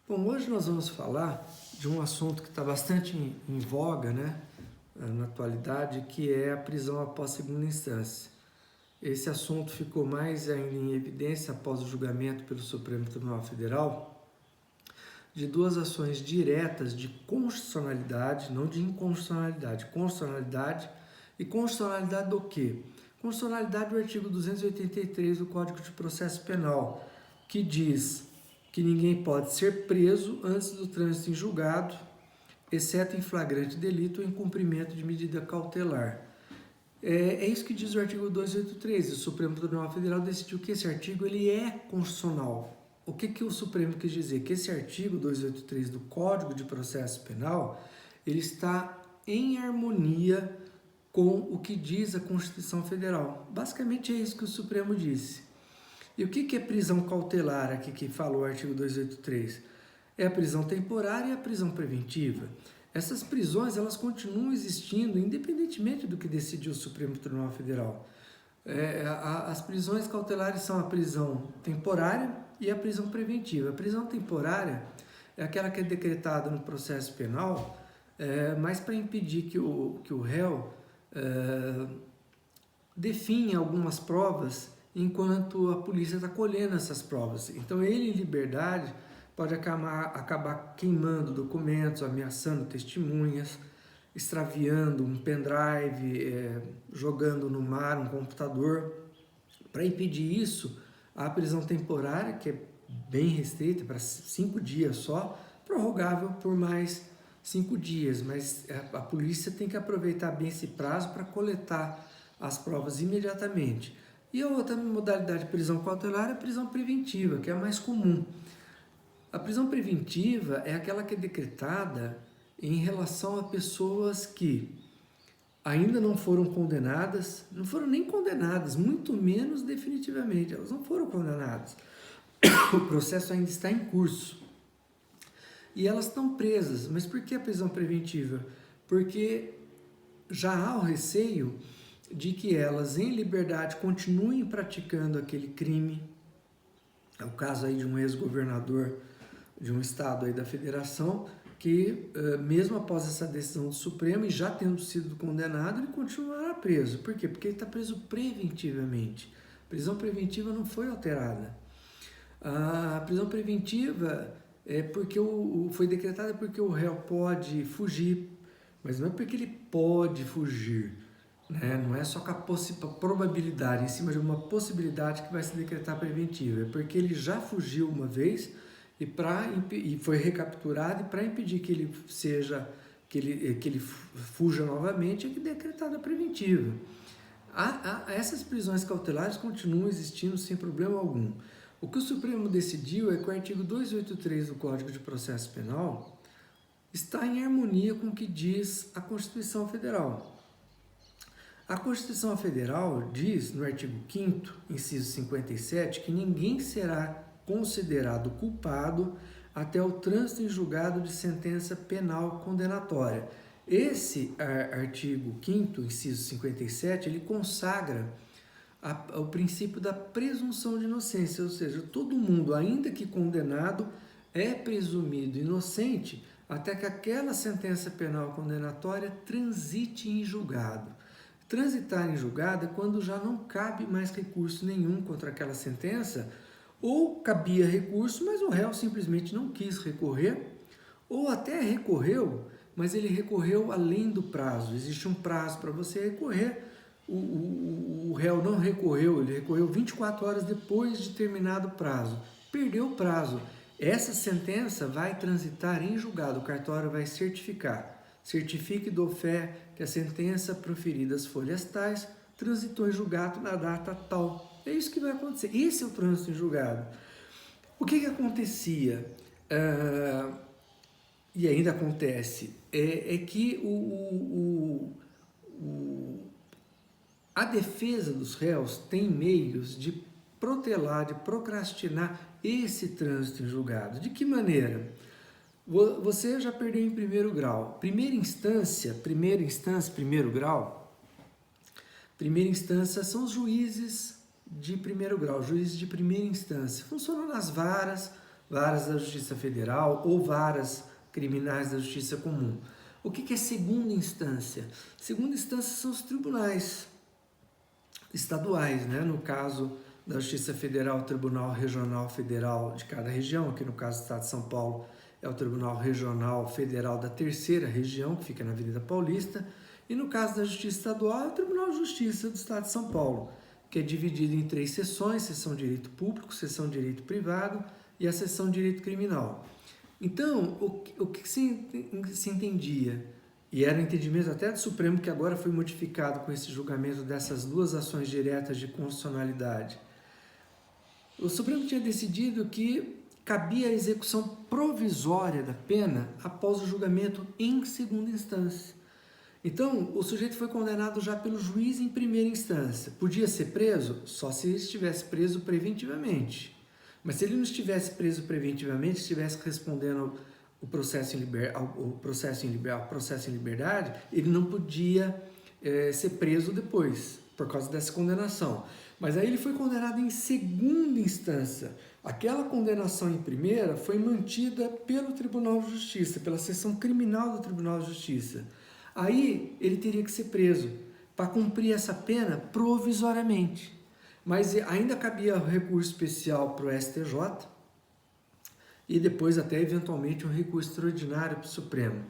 Bom, hoje nós vamos falar de um assunto que está bastante em voga, né, na atualidade, que é a prisão após segunda instância. Esse assunto ficou mais ainda em evidência após o julgamento pelo Supremo Tribunal Federal de duas ações diretas de constitucionalidade, não de inconstitucionalidade, constitucionalidade. E constitucionalidade do quê? Constitucionalidade do artigo 283 do Código de Processo Penal, que diz que ninguém pode ser preso antes do trânsito em julgado, exceto em flagrante delito ou em cumprimento de medida cautelar. É isso que diz o artigo 283. O Supremo Tribunal Federal decidiu que esse artigo ele é constitucional. O que o Supremo quis dizer? Que esse artigo 283 do Código de Processo Penal ele está em harmonia com o que diz a Constituição Federal. Basicamente é isso que o Supremo disse. E o que é prisão cautelar aqui que fala o artigo 283? É a prisão temporária e a prisão preventiva. Essas prisões elas continuam existindo independentemente do que decidiu o Supremo Tribunal Federal. As prisões cautelares são a prisão temporária e a prisão preventiva. A prisão temporária é aquela que é decretada no processo penal, mas para impedir que o réu definha algumas provas enquanto a polícia está colhendo essas provas. Então ele, em liberdade, pode acabar queimando documentos, ameaçando testemunhas, extraviando um pendrive, jogando no mar um computador. Para impedir isso, a prisão temporária, que é bem restrita, para 5 dias só, prorrogável por mais 5 dias, mas a polícia tem que aproveitar bem esse prazo para coletar as provas imediatamente. E a outra modalidade de prisão cautelar é a prisão preventiva, que é a mais comum. A prisão preventiva é aquela que é decretada em relação a pessoas que ainda não foram condenadas, não foram nem condenadas, muito menos definitivamente, elas não foram condenadas. O processo ainda está em curso. E elas estão presas. Mas por que a prisão preventiva? Porque já há o receio de que elas, em liberdade, continuem praticando aquele crime. É o caso aí de um ex-governador de um estado aí da federação, que mesmo após essa decisão do Supremo e já tendo sido condenado, ele continuará preso. Por quê? Porque ele está preso preventivamente. A prisão preventiva não foi alterada. A prisão preventiva foi decretada porque o réu pode fugir, mas não é porque ele pode fugir, né? Não é só com a probabilidade, em cima de uma possibilidade que vai se decretar preventiva, é porque ele já fugiu uma vez e foi recapturado, e para impedir que ele fuja novamente é que é decretada a preventiva. Essas prisões cautelares continuam existindo sem problema algum. O que o Supremo decidiu é que o artigo 283 do Código de Processo Penal está em harmonia com o que diz a Constituição Federal. A Constituição Federal diz, no artigo 5º, inciso 57, que ninguém será considerado culpado até o trânsito em julgado de sentença penal condenatória. Esse artigo 5º, inciso 57, ele consagra o princípio da presunção de inocência, ou seja, todo mundo, ainda que condenado, é presumido inocente até que aquela sentença penal condenatória transite em julgado. Transitar em julgado é quando já não cabe mais recurso nenhum contra aquela sentença, ou cabia recurso, mas o réu simplesmente não quis recorrer, ou até recorreu, mas ele recorreu além do prazo. Existe um prazo para você recorrer, o réu não recorreu, ele recorreu 24 horas depois de terminado o prazo, perdeu o prazo. Essa sentença vai transitar em julgado, o cartório vai certificar. Certifique do fé que a sentença proferida às folhas tais transitou em julgado na data tal. É isso que vai acontecer. Esse é o trânsito em julgado. O que acontecia, e ainda acontece, é que a defesa dos réus tem meios de protelar, de procrastinar esse trânsito em julgado. De que maneira? Você já perdeu em primeiro grau. Primeira instância, primeiro grau. Primeira instância são os juízes de primeiro grau, juízes de primeira instância. Funcionam nas varas, varas da Justiça Federal ou varas criminais da Justiça Comum. O que é segunda instância? Segunda instância são os tribunais estaduais, né? No caso da Justiça Federal, o Tribunal Regional Federal de cada região, aqui no caso do Estado de São Paulo é o Tribunal Regional Federal da Terceira Região, que fica na Avenida Paulista, e no caso da Justiça Estadual é o Tribunal de Justiça do Estado de São Paulo, que é dividido em 3 seções: seção de direito público, seção de direito privado e a seção de direito criminal. Então, o que se entendia, e era o entendimento até do Supremo, que agora foi modificado com esse julgamento dessas 2 ações diretas de constitucionalidade, o Supremo tinha decidido que cabia a execução provisória da pena após o julgamento em segunda instância. Então, o sujeito foi condenado já pelo juiz em primeira instância. Podia ser preso? Só se ele estivesse preso preventivamente. Mas se ele não estivesse preso preventivamente, estivesse respondendo o processo em liberdade, ele não podia ser preso depois, por causa dessa condenação. Mas aí ele foi condenado em segunda instância. Aquela condenação em primeira foi mantida pelo Tribunal de Justiça, pela seção criminal do Tribunal de Justiça. Aí ele teria que ser preso para cumprir essa pena provisoriamente. Mas ainda cabia recurso especial para o STJ e depois até eventualmente um recurso extraordinário para o Supremo.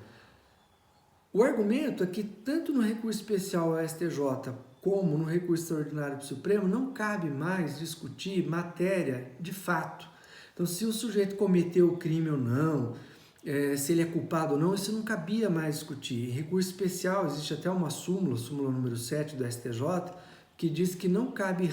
O argumento é que tanto no recurso especial ao STJ como no recurso extraordinário para o Supremo não cabe mais discutir matéria de fato. Então, se o sujeito cometeu o crime ou não, se ele é culpado ou não, isso não cabia mais discutir. Em recurso especial existe até uma súmula número 7 do STJ, que diz que não cabe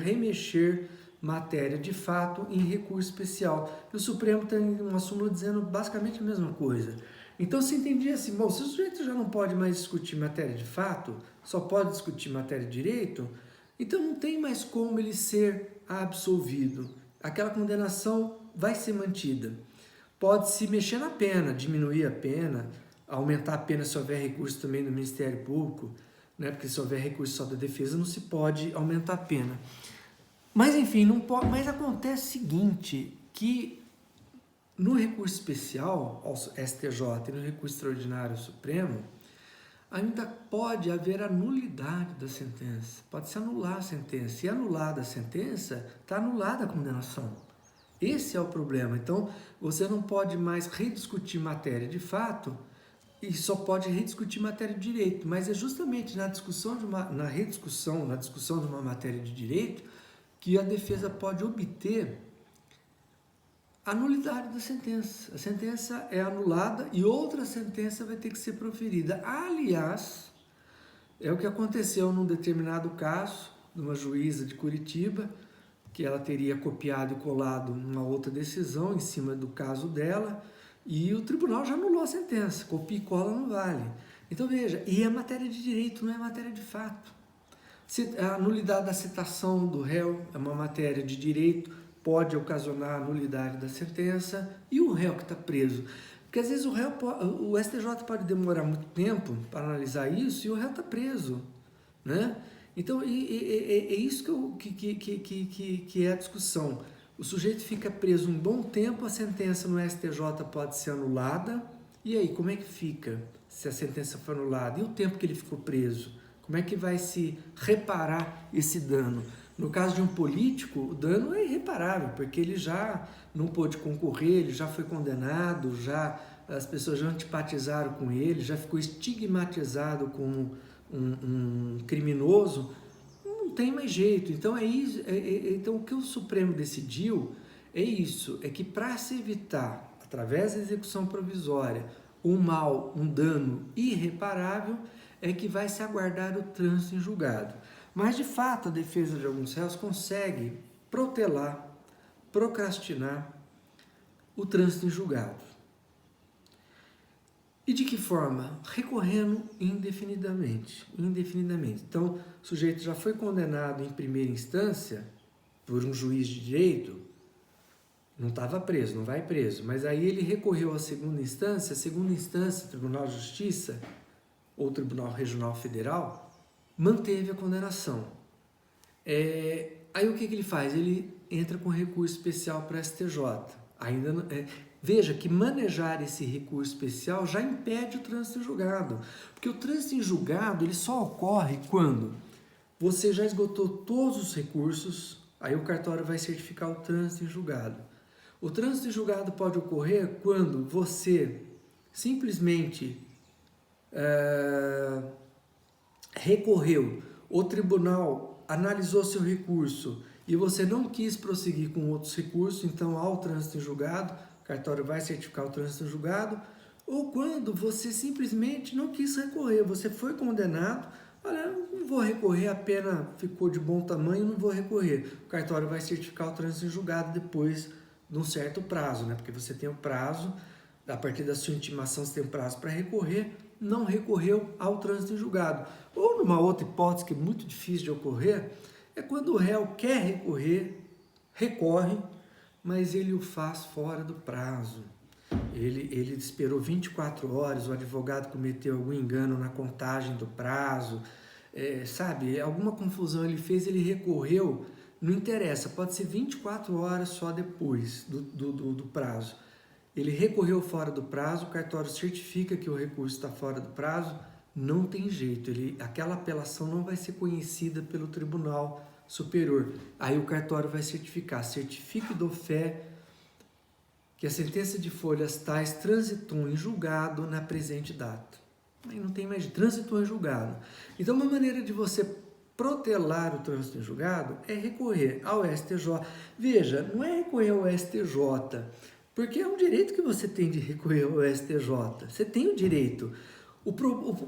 remexer matéria de fato em recurso especial. E o Supremo tem uma súmula dizendo basicamente a mesma coisa. Então se entendia assim, bom, se o sujeito já não pode mais discutir matéria de fato, só pode discutir matéria de direito, então não tem mais como ele ser absolvido. Aquela condenação vai ser mantida. Pode-se mexer na pena, diminuir a pena, aumentar a pena se houver recurso também do Ministério Público, né? Porque se houver recurso só da defesa não se pode aumentar a pena. Mas enfim, não pode, mas acontece o seguinte, que no recurso especial ao STJ e no recurso extraordinário ao Supremo, ainda pode haver a nulidade da sentença, pode-se anular a sentença. Se anulada a sentença, está anulada a condenação. Esse é o problema. Então, você não pode mais rediscutir matéria de fato e só pode rediscutir matéria de direito. Mas é justamente na discussão de uma matéria de direito que a defesa pode obter a nulidade da sentença. A sentença é anulada e outra sentença vai ter que ser proferida. Aliás, é o que aconteceu num determinado caso de uma juíza de Curitiba, que ela teria copiado e colado uma outra decisão em cima do caso dela, e o tribunal já anulou a sentença. Copia e cola não vale. Então veja, e é matéria de direito, não é matéria de fato. A nulidade da citação do réu é uma matéria de direito, pode ocasionar a nulidade da sentença, e o réu que está preso. Porque às vezes o STJ pode demorar muito tempo para analisar isso e o réu está preso, né? Então, é isso que é a discussão. O sujeito fica preso um bom tempo, a sentença no STJ pode ser anulada, e aí, como é que fica se a sentença for anulada? E o tempo que ele ficou preso? Como é que vai se reparar esse dano? No caso de um político, o dano é irreparável, porque ele já não pôde concorrer, ele já foi condenado, as pessoas já antipatizaram com ele, já ficou estigmatizado como um criminoso, não tem mais jeito. Então então o que o Supremo decidiu é isso, é que para se evitar, através da execução provisória, um dano irreparável, é que vai se aguardar o trânsito em julgado. Mas de fato a defesa de alguns réus consegue protelar, procrastinar o trânsito em julgado. E de que forma? Recorrendo indefinidamente. Então, o sujeito já foi condenado em primeira instância por um juiz de direito, não estava preso, não vai preso, mas aí ele recorreu à segunda instância, Tribunal de Justiça ou Tribunal Regional Federal, manteve a condenação. Aí o que ele faz? Ele entra com recurso especial para STJ. Ainda não, veja que manejar esse recurso especial já impede o trânsito em julgado, porque o trânsito em julgado ele só ocorre quando você já esgotou todos os recursos, aí o cartório vai certificar o trânsito em julgado. O trânsito em julgado pode ocorrer quando você simplesmente recorreu, o tribunal analisou seu recurso e você não quis prosseguir com outros recursos, então há o trânsito em julgado, o cartório vai certificar o trânsito em julgado, ou quando você simplesmente não quis recorrer, você foi condenado, olha, não vou recorrer, a pena ficou de bom tamanho, não vou recorrer. O cartório vai certificar o trânsito em julgado depois de um certo prazo, né? Porque você tem o prazo, a partir da sua intimação você tem um prazo para recorrer, não recorreu ao trânsito em julgado. Ou numa outra hipótese que é muito difícil de ocorrer, é quando o réu quer recorrer, recorre, mas ele o faz fora do prazo. Ele esperou 24 horas, o advogado cometeu algum engano na contagem do prazo, sabe, alguma confusão ele fez, ele recorreu, não interessa, pode ser 24 horas só depois do prazo. Ele recorreu fora do prazo, o cartório certifica que o recurso está fora do prazo, não tem jeito, aquela apelação não vai ser conhecida pelo Tribunal Superior. Aí o cartório vai certificar, certifique do fé que a sentença de folhas tais transitou em julgado na presente data. Aí não tem mais, transitou em julgado. Então, uma maneira de você protelar o trânsito em julgado é recorrer ao STJ. Veja, não é recorrer ao STJ, porque é um direito que você tem de recorrer ao STJ. Você tem o direito.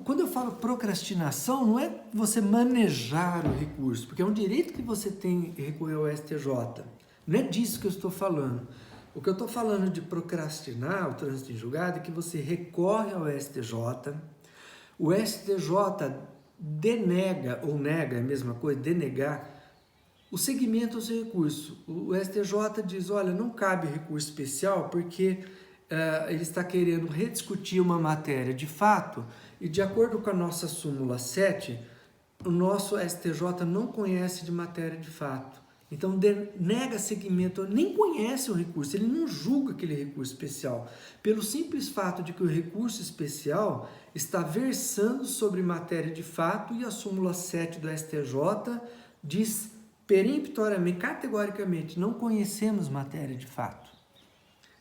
Quando eu falo procrastinação, não é você manejar o recurso, porque é um direito que você tem de recorrer ao STJ. Não é disso que eu estou falando. O que eu estou falando de procrastinar o trânsito em julgado é que você recorre ao STJ, o STJ denega, ou nega, é a mesma coisa, denegar, o seguimento ao seu recurso. O STJ diz, olha, não cabe recurso especial porque ele está querendo rediscutir uma matéria de fato e de acordo com a nossa súmula 7, o nosso STJ não conhece de matéria de fato. Então, nega seguimento, nem conhece o recurso, ele não julga aquele recurso especial, pelo simples fato de que o recurso especial está versando sobre matéria de fato e a súmula 7 do STJ diz peremptoriamente, categoricamente, não conhecemos matéria de fato.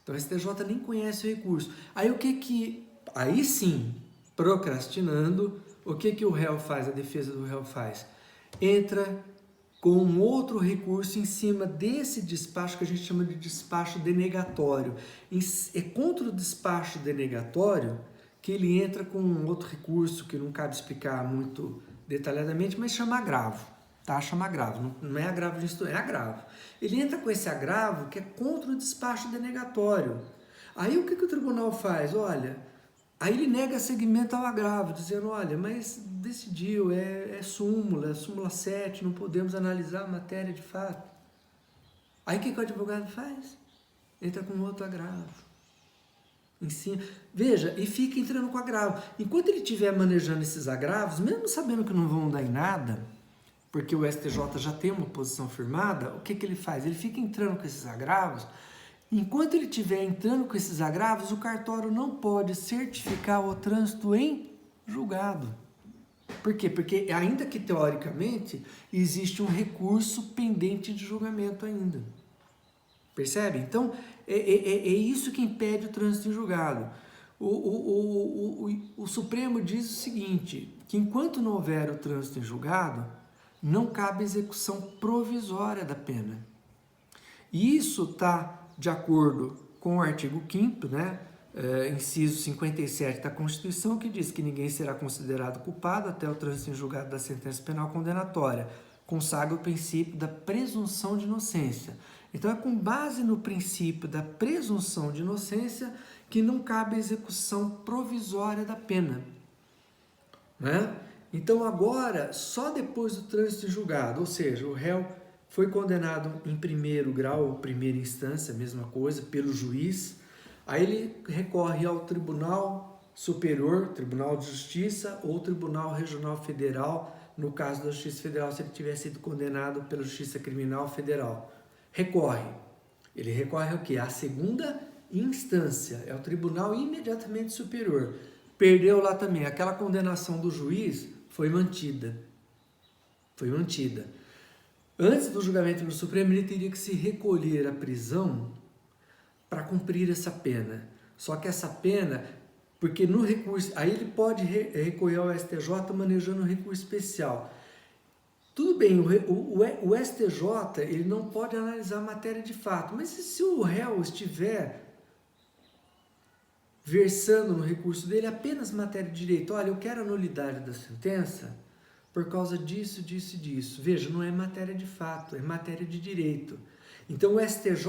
Então, o STJ nem conhece o recurso. Aí sim, procrastinando, o que o réu faz, a defesa do réu faz? Entra com um outro recurso em cima desse despacho que a gente chama de despacho denegatório. É contra o despacho denegatório que ele entra com um outro recurso que não cabe explicar muito detalhadamente, mas chama agravo, tá? Chama agravo, não é agravo de instrução, é agravo. Ele entra com esse agravo que é contra o despacho denegatório. Aí o que o tribunal faz? Olha, aí ele nega seguimento ao agravo, dizendo, olha, mas decidiu, é súmula 7, não podemos analisar a matéria de fato. Aí o que o advogado faz? Entra com outro agravo. Em cima. Veja, e fica entrando com agravo. Enquanto ele estiver manejando esses agravos, mesmo sabendo que não vão dar em nada, porque o STJ já tem uma posição firmada, o que ele faz? Ele fica entrando com esses agravos. Enquanto ele estiver entrando com esses agravos, o cartório não pode certificar o trânsito em julgado. Por quê? Porque ainda que teoricamente existe um recurso pendente de julgamento ainda. Percebe? Então, é isso que impede o trânsito em julgado. O Supremo diz o seguinte, que enquanto não houver o trânsito em julgado, não cabe execução provisória da pena. E isso está de acordo com o artigo 5º, né? Inciso 57 da Constituição, que diz que ninguém será considerado culpado até o trânsito em julgado da sentença penal condenatória. Consagra o princípio da presunção de inocência. Então, é com base no princípio da presunção de inocência que não cabe a execução provisória da pena. Né? Então, agora, só depois do trânsito em julgado, ou seja, o réu foi condenado em primeiro grau ou primeira instância, mesma coisa, pelo juiz. Aí ele recorre ao Tribunal Superior, Tribunal de Justiça ou Tribunal Regional Federal, no caso da Justiça Federal, se ele tivesse sido condenado pela Justiça Criminal Federal. recorre. Ele recorre ao quê? À segunda instância, é o tribunal imediatamente superior. Perdeu lá também, aquela condenação do juiz foi mantida. Foi mantida. Antes do julgamento do Supremo, ele teria que se recolher à prisão para cumprir essa pena. Só que essa pena, porque no recurso, aí ele pode recorrer ao STJ manejando um recurso especial. Tudo bem, o STJ ele não pode analisar a matéria de fato, mas se o réu estiver versando no recurso dele apenas matéria de direito, olha, eu quero a nulidade da sentença por causa disso, disso e disso. Veja, não é matéria de fato, é matéria de direito. Então o STJ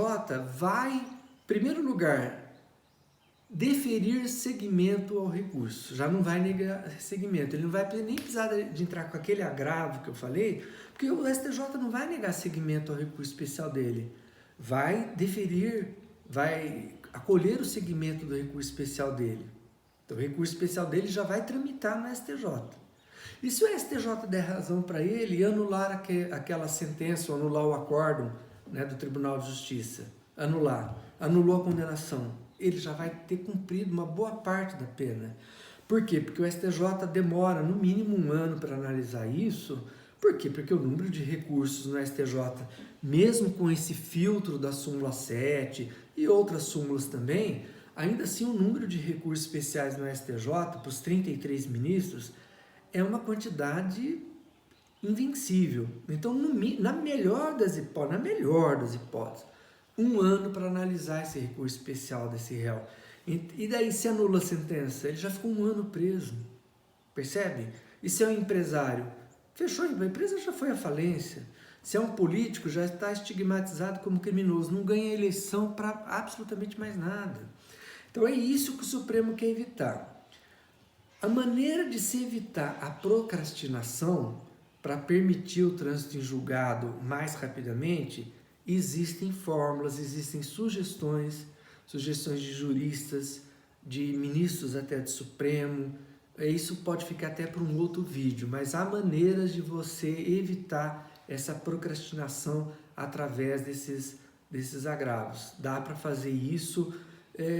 vai, em primeiro lugar, deferir seguimento ao recurso, já não vai negar seguimento, ele não vai nem precisar de entrar com aquele agravo que eu falei, porque o STJ não vai negar seguimento ao recurso especial dele, vai deferir, vai acolher o seguimento do recurso especial dele. Então o recurso especial dele já vai tramitar no STJ. E se o STJ der razão para ele e anular aquela sentença, ou anular o acórdão, né, do Tribunal de Justiça, anulou a condenação, ele já vai ter cumprido uma boa parte da pena. Por quê? Porque o STJ demora no mínimo 1 ano para analisar isso. Por quê? Porque o número de recursos no STJ, mesmo com esse filtro da súmula 7 e outras súmulas também, ainda assim o número de recursos especiais no STJ, para os 33 ministros, é uma quantidade invencível. Então, na melhor das hipóteses, 1 ano para analisar esse recurso especial desse réu. E daí, se anula a sentença, ele já ficou 1 ano preso. Percebe? E se é um empresário? Fechou, a empresa já foi à falência. Se é um político, já está estigmatizado como criminoso. Não ganha eleição para absolutamente mais nada. Então, é isso que o Supremo quer evitar. A maneira de se evitar a procrastinação para permitir o trânsito em julgado mais rapidamente, existem fórmulas, existem sugestões de juristas, de ministros até do Supremo. Isso pode ficar até para um outro vídeo, mas há maneiras de você evitar essa procrastinação através desses agravos. Dá para fazer isso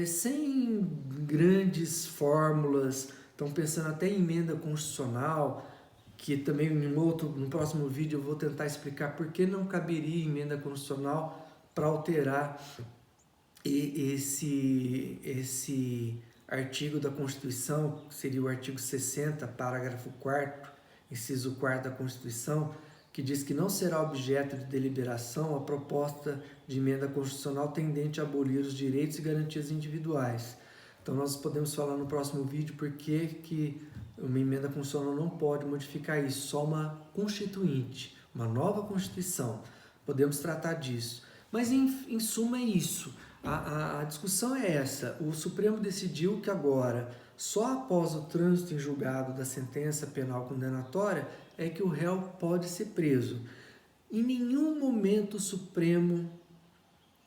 sem grandes fórmulas. Estão pensando até em emenda constitucional, que também no próximo vídeo eu vou tentar explicar por que não caberia emenda constitucional para alterar esse artigo da Constituição, que seria o artigo 60, parágrafo 4º, inciso 4º da Constituição, que diz que não será objeto de deliberação a proposta de emenda constitucional tendente a abolir os direitos e garantias individuais. Então nós podemos falar no próximo vídeo por que uma emenda constitucional não pode modificar isso, só uma constituinte, uma nova Constituição. Podemos tratar disso. Mas, em suma, é isso. A discussão é essa. O Supremo decidiu que agora, só após o trânsito em julgado da sentença penal condenatória, é que o réu pode ser preso. Em nenhum momento o Supremo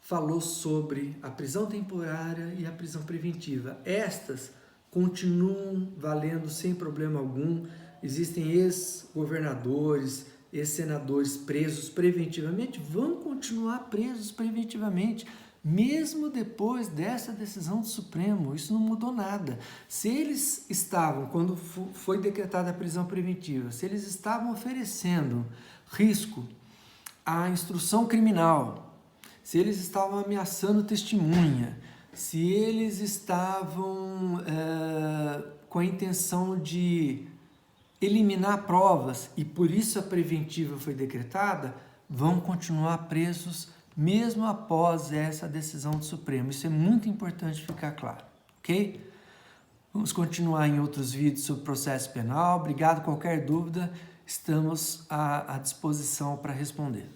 falou sobre a prisão temporária e a prisão preventiva. Estas continuam valendo sem problema algum. Existem ex-governadores, ex-senadores presos preventivamente, vão continuar presos preventivamente, mesmo depois dessa decisão do Supremo. Isso não mudou nada. Se eles estavam, quando foi decretada a prisão preventiva, se eles estavam oferecendo risco à instrução criminal, se eles estavam ameaçando testemunha, se eles estavam com a intenção de eliminar provas e por isso a preventiva foi decretada, vão continuar presos mesmo após essa decisão do Supremo. Isso é muito importante ficar claro, ok? Vamos continuar em outros vídeos sobre processo penal. Obrigado. Qualquer dúvida, estamos à disposição para responder.